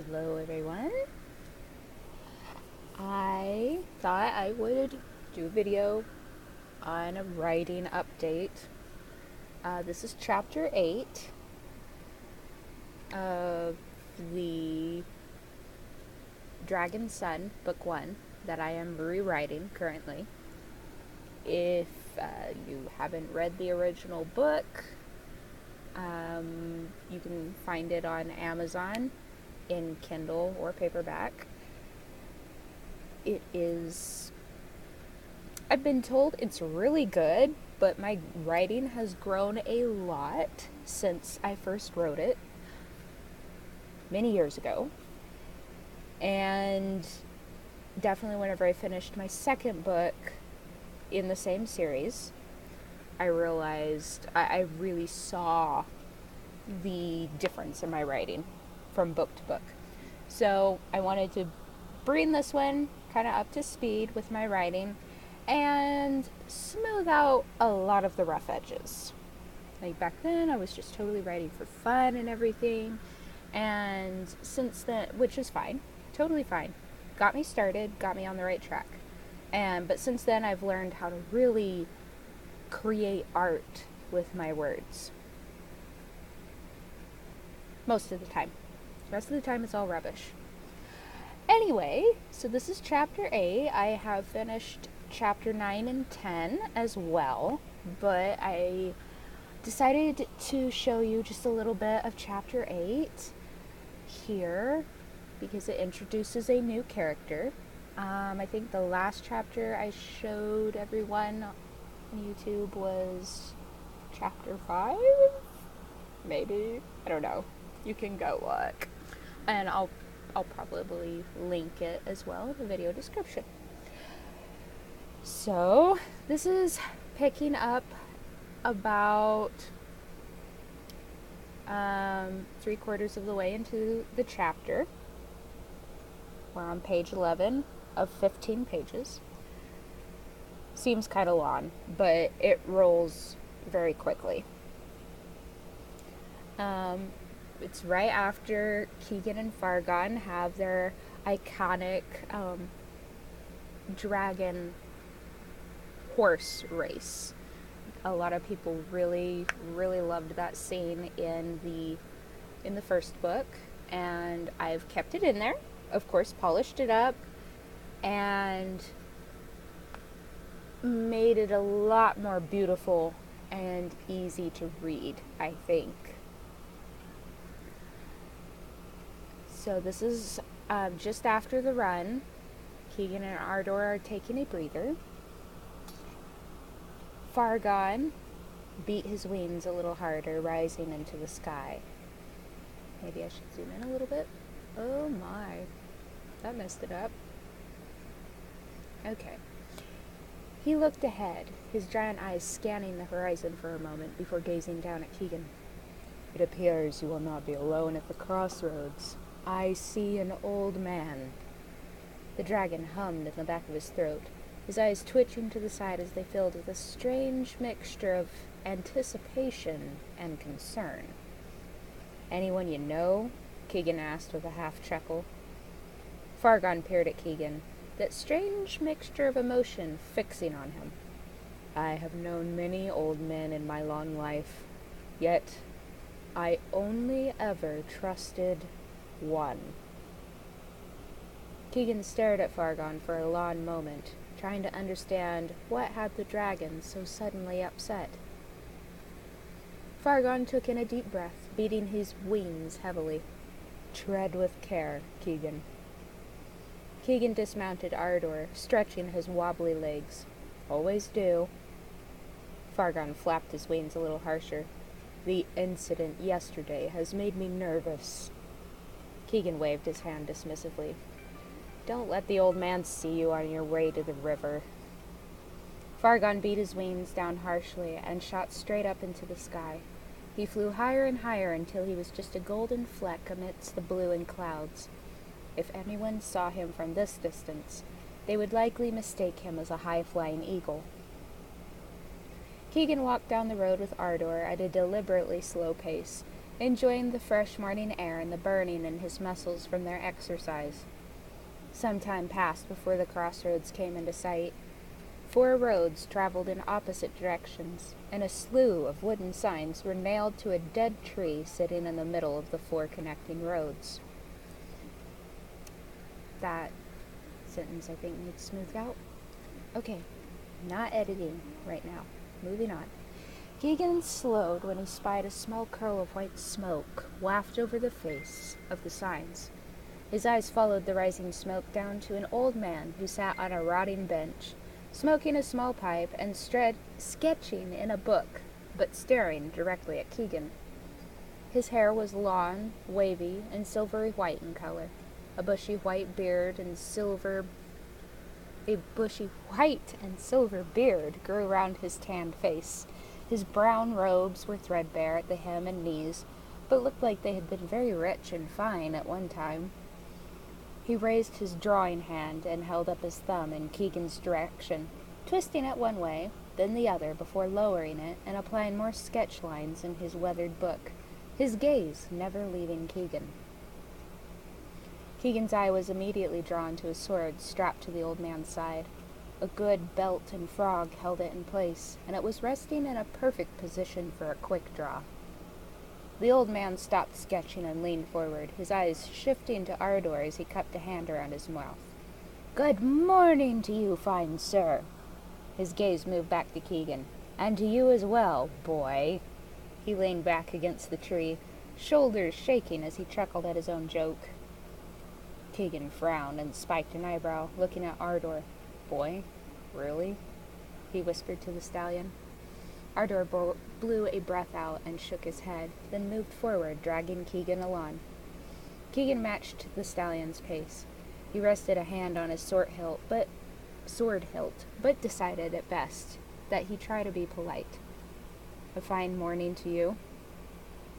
Hello everyone. I thought I would do a video on a writing update. This is chapter 8 of the Dragon Sun, book 1, that I am rewriting currently. If you haven't read the original book, you can find it on Amazon in Kindle or paperback. It is, I've been told it's really good, but my writing has grown a lot since I first wrote it many years ago. And definitely whenever I finished my second book in the same series, I realized I really saw the difference in my writing from book to book. So I wanted to bring this one kind of up to speed with my writing and smooth out a lot of the rough edges. Like back then, I was just totally writing for fun and everything. And since then, which is fine, totally fine. Got me started, got me on the right track. But since then, I've learned how to really create art with my words. Most of the time. The rest of the time, it's all rubbish. Anyway, so this is chapter 8. I have finished chapter 9 and 10 as well, but I decided to show you just a little bit of chapter 8 here because it introduces a new character. I think the last chapter I showed everyone on YouTube was chapter 5? Maybe? I don't know. You can go look. And I'll probably link it as well in the video description. So, this is picking up about 3/4 of the way into the chapter. We're on page 11 of 15 pages. Seems kind of long, but it rolls very quickly. It's right after Keegan and Fargon have their iconic dragon horse race. A lot of people really loved that scene in the first book, and I've kept it in there. Of course, polished it up and made it a lot more beautiful and easy to read, I think. So this is just after the run. Keegan and Ardor are taking a breather. Fargon beat his wings a little harder, rising into the sky. Maybe I should zoom in a little bit. Oh my, that messed it up. Okay. He looked ahead, his giant eyes scanning the horizon for a moment before gazing down at Keegan. It appears you will not be alone at the crossroads. I see an old man. The dragon hummed in the back of his throat, his eyes twitching to the side as they filled with a strange mixture of anticipation and concern. Anyone you know? Keegan asked with a half chuckle. Fargon peered at Keegan, that strange mixture of emotion fixing on him. I have known many old men in my long life, yet I only ever trusted one. Keegan stared at Fargon for a long moment, trying to understand what had the dragon so suddenly upset. Fargon took in a deep breath, beating his wings heavily. Tread with care, Keegan. Keegan dismounted Ardor, stretching his wobbly legs. Always do. Fargon flapped his wings a little harsher. The incident yesterday has made me nervous. Keegan waved his hand dismissively. Don't let the old man see you on your way to the river. Fargon beat his wings down harshly and shot straight up into the sky. He flew higher and higher until he was just a golden fleck amidst the blue and clouds. If anyone saw him from this distance, they would likely mistake him as a high-flying eagle. Keegan walked down the road with Ardor at a deliberately slow pace, enjoying the fresh morning air and the burning in his muscles from their exercise. Some time passed before the crossroads came into sight. 4 roads traveled in opposite directions, and a slew of wooden signs were nailed to a dead tree sitting in the middle of the 4 connecting roads. That sentence, I think, needs smoothed out. Okay, not editing right now. Moving on. Keegan slowed when he spied a small curl of white smoke waft over the face of the signs. His eyes followed the rising smoke down to an old man who sat on a rotting bench, smoking a small pipe and sketching in a book, but staring directly at Keegan. His hair was long, wavy, and silvery white in color. A bushy white and silver beard grew around his tanned face. His brown robes were threadbare at the hem and knees, but looked like they had been very rich and fine at one time. He raised his drawing hand and held up his thumb in Keegan's direction, twisting it one way, then the other, before lowering it and applying more sketch lines in his weathered book, his gaze never leaving Keegan. Keegan's eye was immediately drawn to a sword strapped to the old man's side. A good belt and frog held it in place, and it was resting in a perfect position for a quick draw. The old man stopped sketching and leaned forward, his eyes shifting to Ardor as he cupped a hand around his mouth. "Good morning to you, fine sir." His gaze moved back to Keegan. "And to you as well, boy." He leaned back against the tree, shoulders shaking as he chuckled at his own joke. Keegan frowned and spiked an eyebrow, looking at Ardor. "Boy? Really?" he whispered to the stallion. Ardor blew a breath out and shook his head, then moved forward, dragging Keegan along. Keegan matched the stallion's pace. He rested a hand on his sword hilt, but decided at best that he'd try to be polite. "A fine morning to you."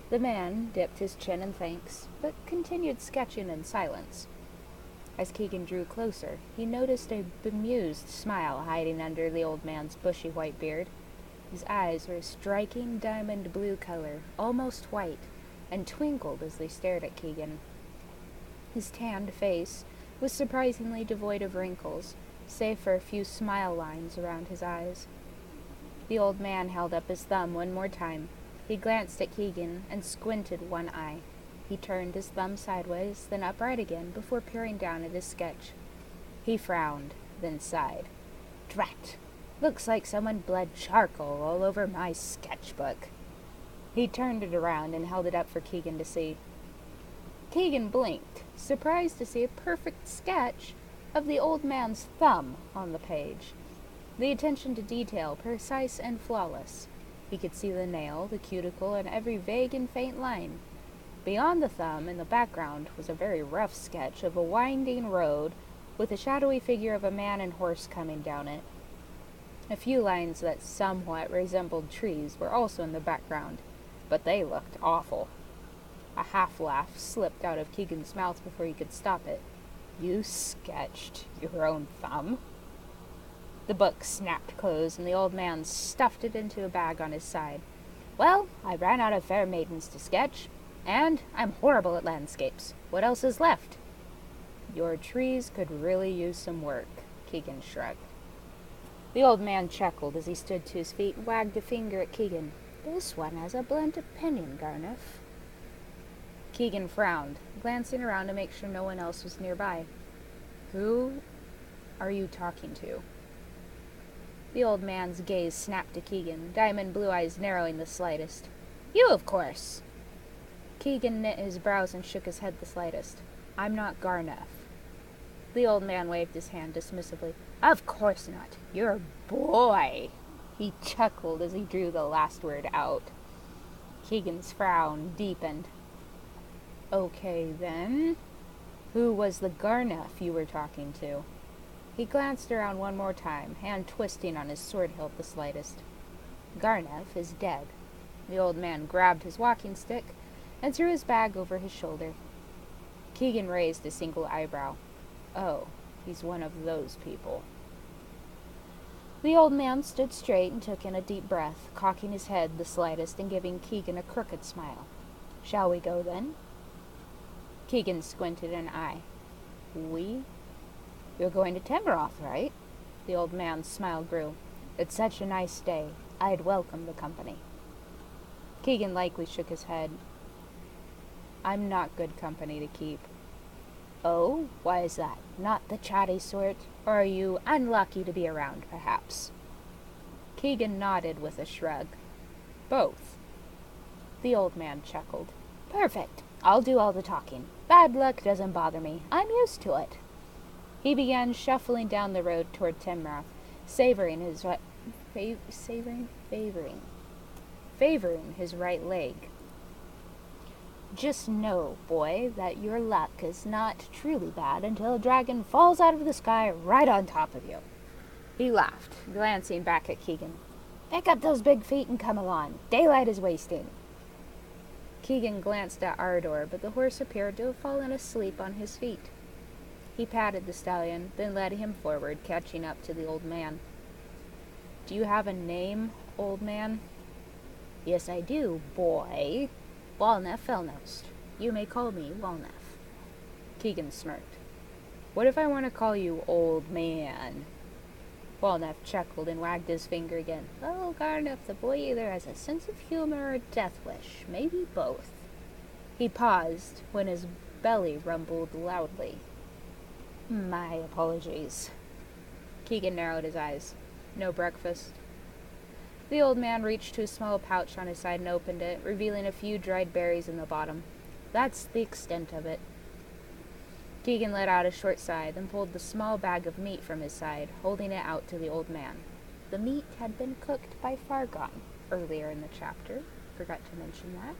The man dipped his chin in thanks, but continued sketching in silence. As Keegan drew closer, he noticed a bemused smile hiding under the old man's bushy white beard. His eyes were a striking diamond blue color, almost white, and twinkled as they stared at Keegan. His tanned face was surprisingly devoid of wrinkles, save for a few smile lines around his eyes. The old man held up his thumb one more time. He glanced at Keegan and squinted one eye. He turned his thumb sideways, then upright again, before peering down at his sketch. He frowned, then sighed. "Drat! Looks like someone bled charcoal all over my sketchbook." He turned it around and held it up for Keegan to see. Keegan blinked, surprised to see a perfect sketch of the old man's thumb on the page. The attention to detail precise and flawless. He could see the nail, the cuticle, and every vague and faint line. Beyond the thumb, in the background, was a very rough sketch of a winding road with a shadowy figure of a man and horse coming down it. A few lines that somewhat resembled trees were also in the background, but they looked awful. A half-laugh slipped out of Keegan's mouth before he could stop it. "You sketched your own thumb?" The book snapped closed, and the old man stuffed it into a bag on his side. "Well, I ran out of fair maidens to sketch, and I'm horrible at landscapes. What else is left?" "Your trees could really use some work," Keegan shrugged. The old man chuckled as he stood to his feet and wagged a finger at Keegan. "This one has a blunt opinion, Walneff." Keegan frowned, glancing around to make sure no one else was nearby. "Who are you talking to?" The old man's gaze snapped to Keegan, diamond blue eyes narrowing the slightest. "You, of course." Keegan knit his brows and shook his head the slightest. "I'm not Walneff." The old man waved his hand dismissively. "Of course not. You're boy." He chuckled as he drew the last word out. Keegan's frown deepened. "Okay, then. Who was the Walneff you were talking to?" He glanced around one more time, hand twisting on his sword hilt the slightest. "Walneff is dead." The old man grabbed his walking stick and threw his bag over his shoulder. Keegan raised a single eyebrow. "Oh, he's one of those people." The old man stood straight and took in a deep breath, cocking his head the slightest and giving Keegan a crooked smile. Shall we go then? Keegan squinted an eye. We? You're going to Timroth, right? The old man's smile grew. It's such a nice day. I'd welcome the company. Keegan likely shook his head. I'm not good company to keep. Oh, why is that? Not the chatty sort? Or are you unlucky to be around, perhaps? Keegan nodded with a shrug. Both. The old man chuckled. Perfect. I'll do all the talking. Bad luck doesn't bother me. I'm used to it. He began shuffling down the road toward Timroth, favoring his right leg. Just know, boy, that your luck is not truly bad until a dragon falls out of the sky right on top of you. He laughed, glancing back at Keegan. Pick up those big feet and come along. Daylight is wasting. Keegan glanced at Ardor, but the horse appeared to have fallen asleep on his feet. He patted the stallion, then led him forward, catching up to the old man. Do you have a name, old man? Yes, I do, boy. Walneff Felnost. You may call me Walneff. Keegan smirked. What if I want to call you old man? Walneff chuckled and wagged his finger again. Oh, Garneff, the boy either has a sense of humor or a death wish. Maybe both. He paused when his belly rumbled loudly. My apologies. Keegan narrowed his eyes. No breakfast. The old man reached to a small pouch on his side and opened it, revealing a few dried berries in the bottom. That's the extent of it. Keegan let out a short sigh, then pulled the small bag of meat from his side, holding it out to the old man. The meat had been cooked by Fargon earlier in the chapter. Forgot to mention that.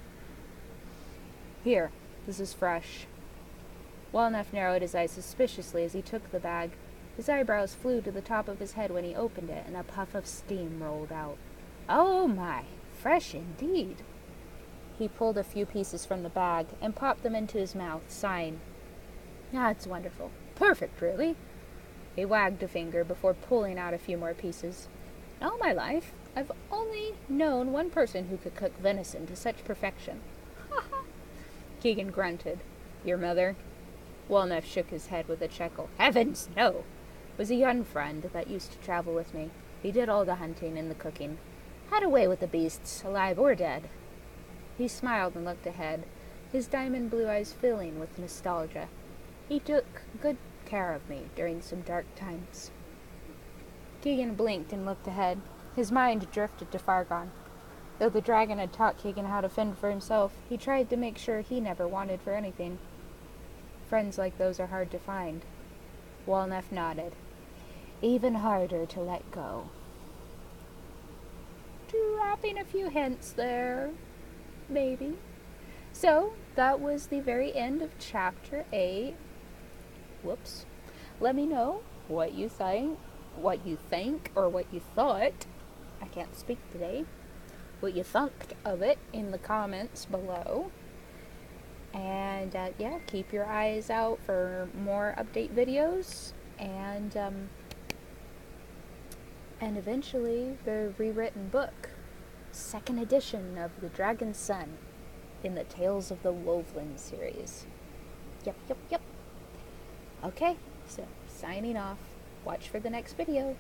Here, this is fresh. Walneff narrowed his eyes suspiciously as he took the bag. His eyebrows flew to the top of his head when he opened it, and a puff of steam rolled out. Oh my, fresh indeed. He pulled a few pieces from the bag and popped them into his mouth, sighing. That's wonderful. Perfect, really. He wagged a finger before pulling out a few more pieces. In all my life, I've only known one person who could cook venison to such perfection. Ha ha. Keegan grunted. Your mother? Walneff shook his head with a chuckle. Heavens, no. It was a young friend that used to travel with me. He did all the hunting and the cooking. Had a way with the beasts, alive or dead. He smiled and looked ahead, his diamond blue eyes filling with nostalgia. He took good care of me during some dark times. Keegan blinked and looked ahead. His mind drifted to Fargon. Though the dragon had taught Keegan how to fend for himself, he tried to make sure he never wanted for anything. Friends like those are hard to find. Walneff nodded. Even harder to let go. Dropping a few hints there, maybe. So, that was the very end of Chapter 8. Whoops. Let me know what you think, or what you thought. I can't speak today. What you thunked of it in the comments below. And, yeah, keep your eyes out for more update videos. And eventually the rewritten book. Second edition of The Dragon's Son in the Tales of the Wolfland series. Yep. Okay, so signing off. Watch for the next video.